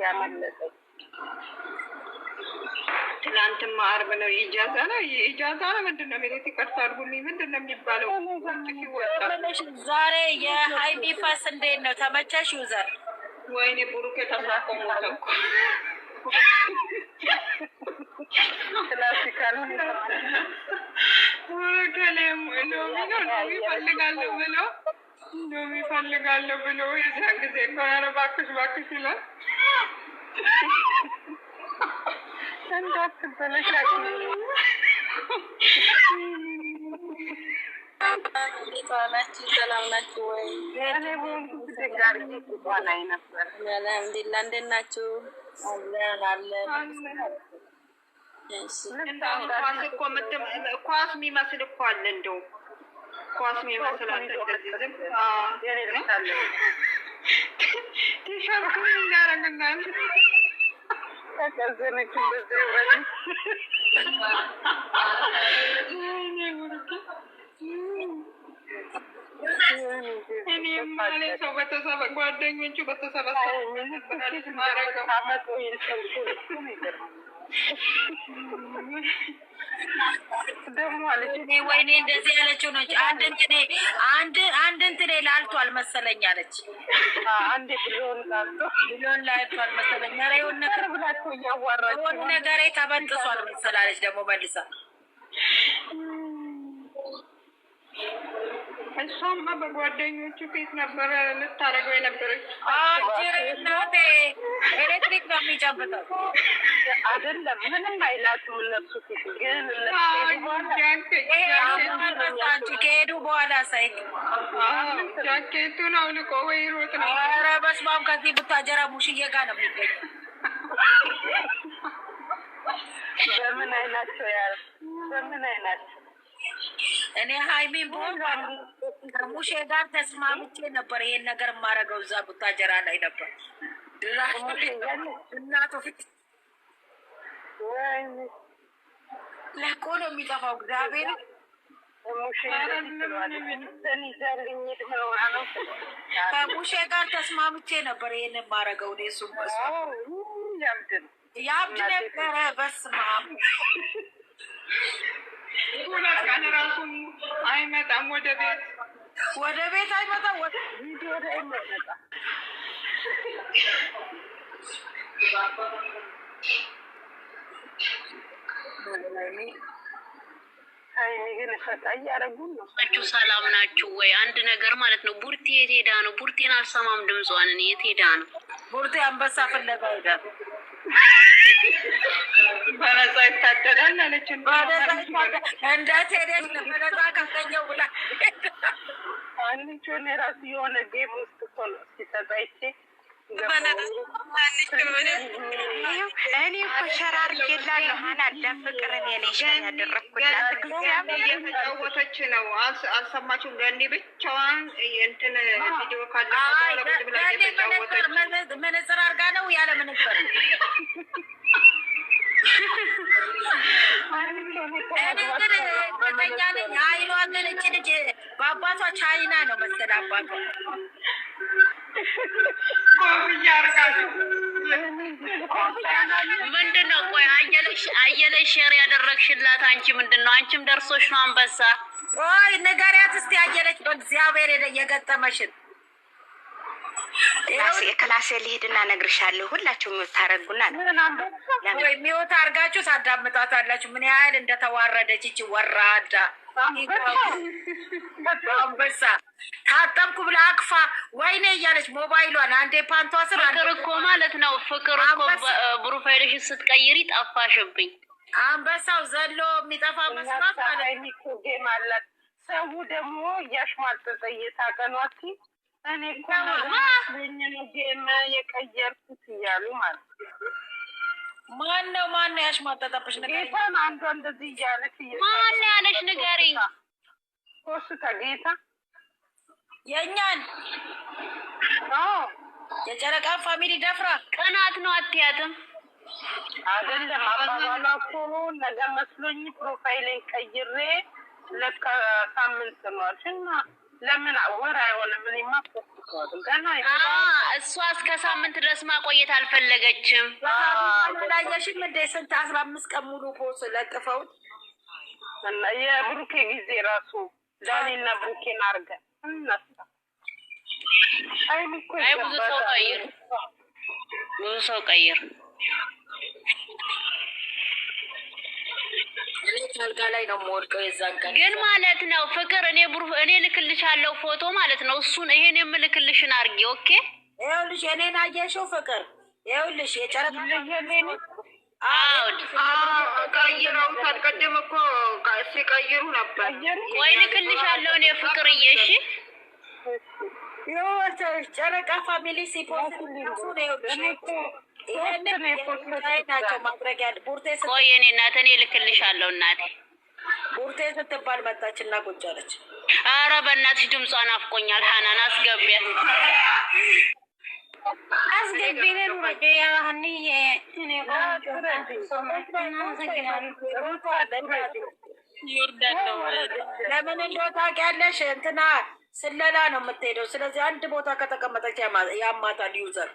ያመለጠኝ። ትናንትማ ዓርብ ነው። ኢጃዛ ነው ምንድን ነው የሚሉት? ይቅርታ አድርጉልኝ፣ ምንድን ነው የሚባለው? ዛሬ የሀይሚ ፋስ እንዴት ነው? ተመቸሽ? ዩዘር ወይኔ ብሩክ የተሳቆሙት እኮ ክላሲካል ሎሚ ይፈልጋለሁ ብሎ የዚያን ጊዜ ኧረ እባክሽ ይላል። እንዳትበለሽ ሰላም ናችሁ ወይ? ጋር ላይ ነበር። አልሐምዱሊላህ። እንዴት ናችሁ? ኳስ የሚመስል እኮ አለ። እንደው ኳስ የሚመስል አለ። ቲሸርቱ ያረግናል። ተቀዘነች እኔም ማለት ሰው ጓደኞቹ በተሰበሰቡ ወይኔ እንደዚህ ያለችው ነች። አንድ እንትኔ ላልቷል መሰለኝ አለች። አንዴ ብሎን ላልቷል መሰለኝ። ኧረ የሆነ ነገሬ ተበጥሷል መሰላለች ደግሞ መልሳ። እሷማ በጓደኞቹ ፊት ነበረ ልታረገው የነበረች። እናቴ ኤሌክትሪክ ነው የሚጨብጠው። አይደለም ምንም አይላትም እነሱ ፊት ግን ከሄዱ በኋላ ሳይት ጃኬቱን አውልቆ ወይ ሮጥ ነው። ኧረ በስመ አብ። ከዚህ ቡታጀራ ሙሽዬ ጋር ነው የሚገኘው። በምን አይናቸው በምን አይናቸው እኔ ሀይሚን ቦል ከሙሼ ጋር ተስማምቼ ነበር ይሄን ነገር የማደርገው። እዛ ቡታጀራ ላይ ነበር እናቱ ፊት ለቆ ነው የሚጠፋው። እግዚአብሔር ከሙሼ ጋር ተስማምቼ ነበር ይሄን የማደርገው። እኔ እሱም ያብድ ነበረ። በስመ አብ። ሁለት ቀን ራሱ አይመጣም ወደ ቤት አይመጣም። ቪዲዮ ላይ መጣ። ሰላም ናችሁ ወይ? አንድ ነገር ማለት ነው። ቡርቴ የት ሄዳ ነው? ቡርቴን አልሰማም ድምጿን። እኔ የት ሄዳ ነው? ቡርቴ አንበሳ ፍለጋ ሄዳ በነፃ ይታደላል አለች። እንዴት ሄደች? በነፃ ካገኘው ብላ አንቺን የራሱ የሆነ ጌም ውስጥ እኮ ነው ሲሰጣይቼ እኔ እኮ ሸራር የላለሁ ሀናን ለፍቅር እኔ ነኝ ሸር ያደረኩላት። እየተጫወተች ነው። አልሰማችሁም? ገኒ ብቻዋን እንትን ቪዲዮ ካለ መነጽር አድርጋ ነው ያለ መነጽር አይኗ ግን እች ልጅ በአባቷ ቻይና ነው መሰል አባቷ ምንድን ነው? ቆይ አየለሽ ሼር ያደረግሽላት አንቺ ምንድን ነው? አንቺም ደርሶሽ ነው አንበሳ? ቆይ ንገሪያት እስቲ አየለች በእግዚአብሔር የገጠመሽን የክላሴ ልሄድና እነግርሻለሁ። ሁላችሁም የምታረጉና ወይ ሚወታ አርጋችሁ ታዳምጣታላችሁ ምን ያህል እንደተዋረደች እቺ ወራዳ አንበሳ። ታጠብኩ ብላ አቅፋ ወይኔ እያለች ሞባይሏን አንዴ ፓንቷ ስር ፍቅር እኮ ማለት ነው። ፍቅር እኮ ፕሮፋይልሽ ስትቀይሪ ጠፋሽብኝ። አንበሳው ዘሎ የሚጠፋ መስማት ማለት ሰው ደግሞ እያሽሟጠጠ እየታቀኗት እኔ እኮ ጌም የቀየርኩት እያሉ ማለት ማነው ያሽሟጠጠብሽ? ጌታን አንዷ እንደዚህ እያለች ማነው ያለሽ ንገሪኝ። ፖስታ ጌታ የእኛን የጨረቃ ፋሚሊ ደፍራ ቅናት ነው አትያትም? አይደለም አባባሏ እኮ ነገ መስሎኝ ፕሮፋይሌን ቀይሬ ለካ ሳምንት ነዋል እና ለምን ወር አይሆንም? እኔማ ፖስቷል ገና እሷ እስከ ሳምንት ድረስ ማቆየት አልፈለገችም። ላየሽም እንደ ስንት 15 ቀን ሙሉ ፖስ ለጥፈውት የብሩኬ ጊዜ ራሱ ዳኒና ብሩኬን አድርገን እነሳ አይ ብዙ ሰው ቀይር እኔ አልጋ ላይ ነው የምወድቀው። የዛን ቀን ግን ማለት ነው ፍቅር እኔ ልክልሻለሁ ፎቶ ማለት ነው። እሱን ይሄን የምልክልሽን አድርጊ። ኦኬ ይኸውልሽ እኔን አየሽው ፍቅር ይኸውልሽ የጨረቃ ቀይረው ታድቀደም እኮ ሲቀይሩ ነበር። ወይ ልክልሻለሁ እኔ ፍቅርዬ። እሺ ይኸውልሽ ጨረቃ ፋሚሊ ሲፖስት ናቸው ማድረግ ያለ ቡርቴ ቆይ እኔ እናት እኔ ልክልሻለሁ እናቴ። ቡርቴ ስትባል መጣች እና ቁጭ አለች። ኧረ በእናትሽ ድምጿን አፍቆኛል። ሀናን አስገቢያት አስገቢልን ወዲያህኒዬ እኔ ለምን እንደው ታውቂያለሽ እንትና ስለላ ነው የምትሄደው። ስለዚህ አንድ ቦታ ከተቀመጠች ያማታል ዩዘር